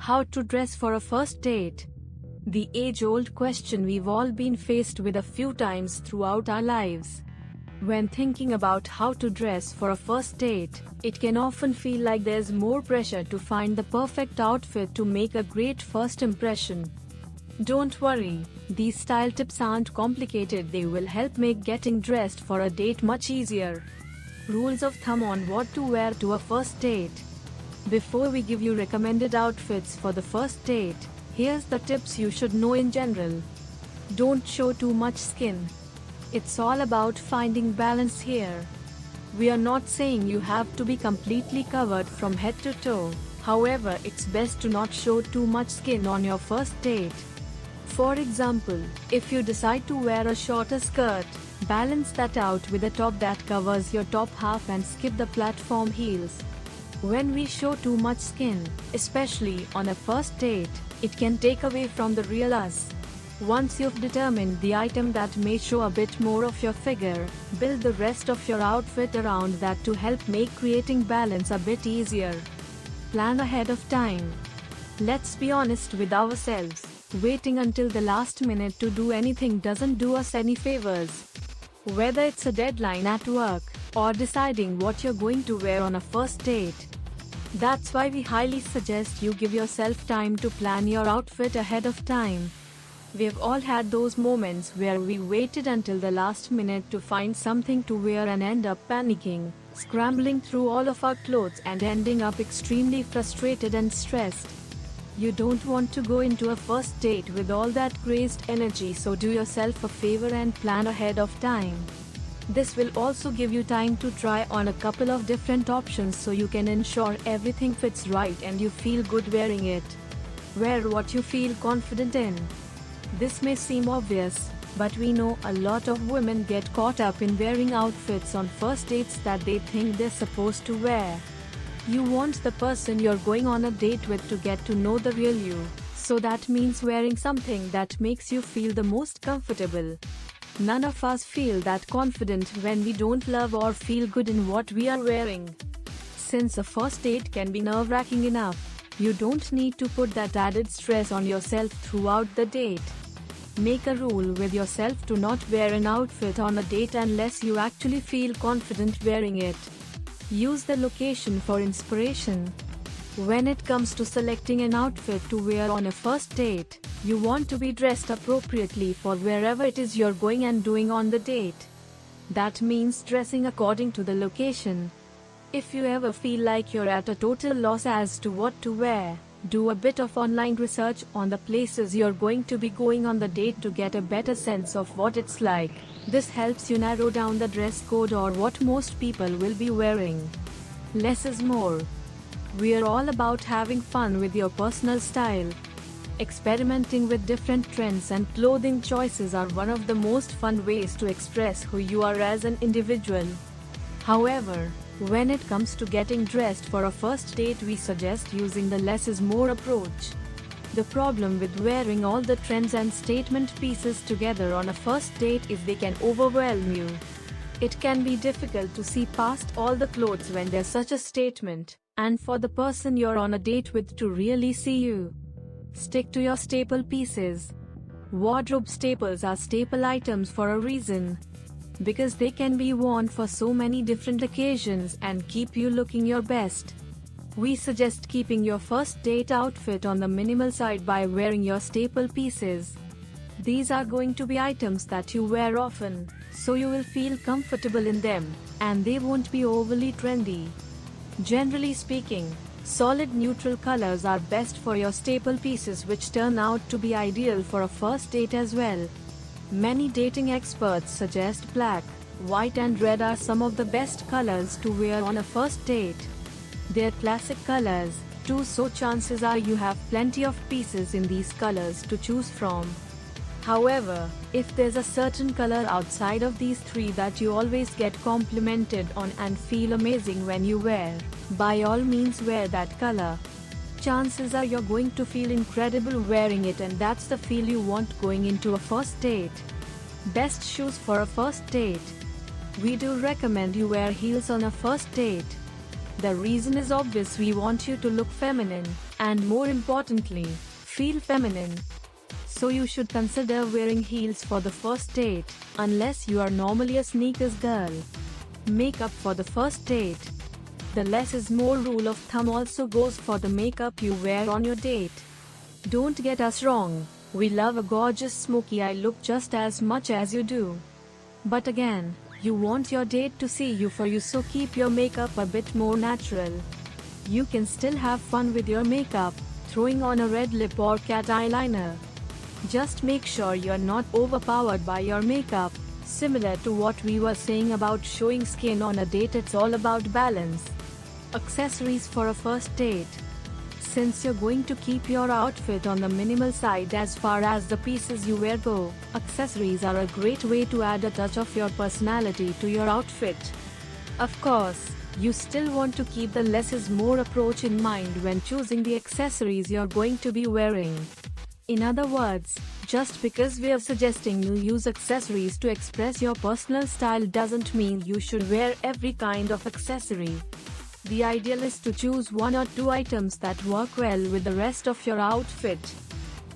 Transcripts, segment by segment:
How to dress for a first date. The age-old question we've all been faced with a few times throughout our lives. When thinking about how to dress for a first date, it can often feel like there's more pressure to find the perfect outfit to make a great first impression. Don't worry, these style tips aren't complicated, they will help make getting dressed for a date much easier. Rules of thumb on what to wear to a first date. Before we give you recommended outfits for the first date, here's the tips you should know in general. Don't show too much skin. It's all about finding balance here. We are not saying you have to be completely covered from head to toe. However, it's best to not show too much skin on your first date. For example, if you decide to wear a shorter skirt, balance that out with a top that covers your top half and skip the platform heels. When we show too much skin, especially on a first date, it can take away from the real us. Once you've determined the item that may show a bit more of your figure, build the rest of your outfit around that to help make creating balance a bit easier. Plan ahead of time. Let's be honest with ourselves, waiting until the last minute to do anything doesn't do us any favors. Whether it's a deadline at work, or deciding what you're going to wear on a first date. That's why we highly suggest you give yourself time to plan your outfit ahead of time. We've all had those moments where we waited until the last minute to find something to wear and end up panicking, scrambling through all of our clothes and ending up extremely frustrated and stressed. You don't want to go into a first date with all that crazed energy, so do yourself a favor and plan ahead of time. This will also give you time to try on a couple of different options so you can ensure everything fits right and you feel good wearing it. Wear what you feel confident in. This may seem obvious, but we know a lot of women get caught up in wearing outfits on first dates that they think they're supposed to wear. You want the person you're going on a date with to get to know the real you, so that means wearing something that makes you feel the most comfortable. None of us feel that confident when we don't love or feel good in what we are wearing. Since a first date can be nerve-wracking enough, you don't need to put that added stress on yourself throughout the date. Make a rule with yourself to not wear an outfit on a date unless you actually feel confident wearing it. Use the location for inspiration. When it comes to selecting an outfit to wear on a first date, you want to be dressed appropriately for wherever it is you're going and doing on the date. That means dressing according to the location. If you ever feel like you're at a total loss as to what to wear, do a bit of online research on the places you're going to be going on the date to get a better sense of what it's like. This helps you narrow down the dress code or what most people will be wearing. Less is more. We're all about having fun with your personal style. Experimenting with different trends and clothing choices are one of the most fun ways to express who you are as an individual. However, when it comes to getting dressed for a first date, we suggest using the less is more approach. The problem with wearing all the trends and statement pieces together on a first date is they can overwhelm you. It can be difficult to see past all the clothes when there's such a statement, and for the person you're on a date with to really see you. Stick to your staple pieces. Wardrobe staples are staple items for a reason. Because they can be worn for so many different occasions and keep you looking your best. We suggest keeping your first date outfit on the minimal side by wearing your staple pieces. These are going to be items that you wear often, so you will feel comfortable in them, and they won't be overly trendy. Generally speaking, solid neutral colors are best for your staple pieces, which turn out to be ideal for a first date as well. Many dating experts suggest black, white and red are some of the best colors to wear on a first date. They're classic colors, too, so chances are you have plenty of pieces in these colors to choose from. However, if there's a certain color outside of these three that you always get complimented on and feel amazing when you wear, by all means wear that color. Chances are you're going to feel incredible wearing it, and that's the feel you want going into a first date. Best shoes for a first date. We do recommend you wear heels on a first date. The reason is obvious: we want you to look feminine, and more importantly, feel feminine. So you should consider wearing heels for the first date, unless you are normally a sneakers girl. Makeup for the first date. The less is more rule of thumb also goes for the makeup you wear on your date. Don't get us wrong, we love a gorgeous smoky eye look just as much as you do. But again, you want your date to see you for you, so keep your makeup a bit more natural. You can still have fun with your makeup, throwing on a red lip or cat eyeliner. Just make sure you're not overpowered by your makeup. Similar to what we were saying about showing skin on a date, it's all about balance. Accessories for a first date. Since you're going to keep your outfit on the minimal side as far as the pieces you wear go, accessories are a great way to add a touch of your personality to your outfit. Of course, you still want to keep the less is more approach in mind when choosing the accessories you're going to be wearing. In other words, just because we are suggesting you use accessories to express your personal style doesn't mean you should wear every kind of accessory. The ideal is to choose 1 or 2 items that work well with the rest of your outfit.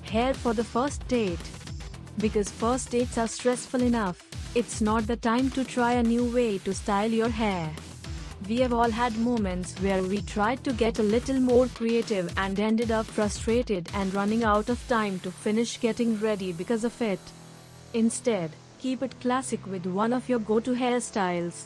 Hair for the first date. Because first dates are stressful enough, it's not the time to try a new way to style your hair. We have all had moments where we tried to get a little more creative and ended up frustrated and running out of time to finish getting ready because of it. Instead, keep it classic with one of your go-to hairstyles.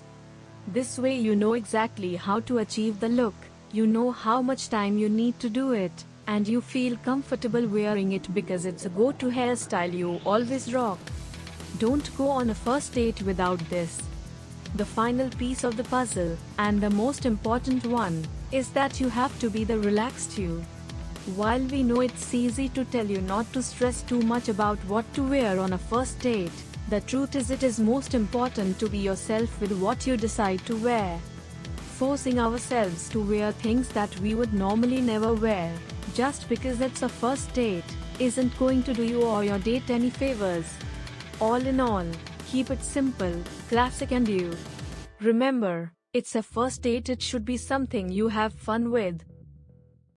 This way you know exactly how to achieve the look, you know how much time you need to do it, and you feel comfortable wearing it because it's a go-to hairstyle you always rock. Don't go on a first date without this. The final piece of the puzzle, and the most important one, is that you have to be the relaxed you. While we know it's easy to tell you not to stress too much about what to wear on a first date, the truth is it is most important to be yourself with what you decide to wear. Forcing ourselves to wear things that we would normally never wear, just because it's a first date, isn't going to do you or your date any favors. All in all, keep it simple, classic and you. Remember, it's a first date, it should be something you have fun with.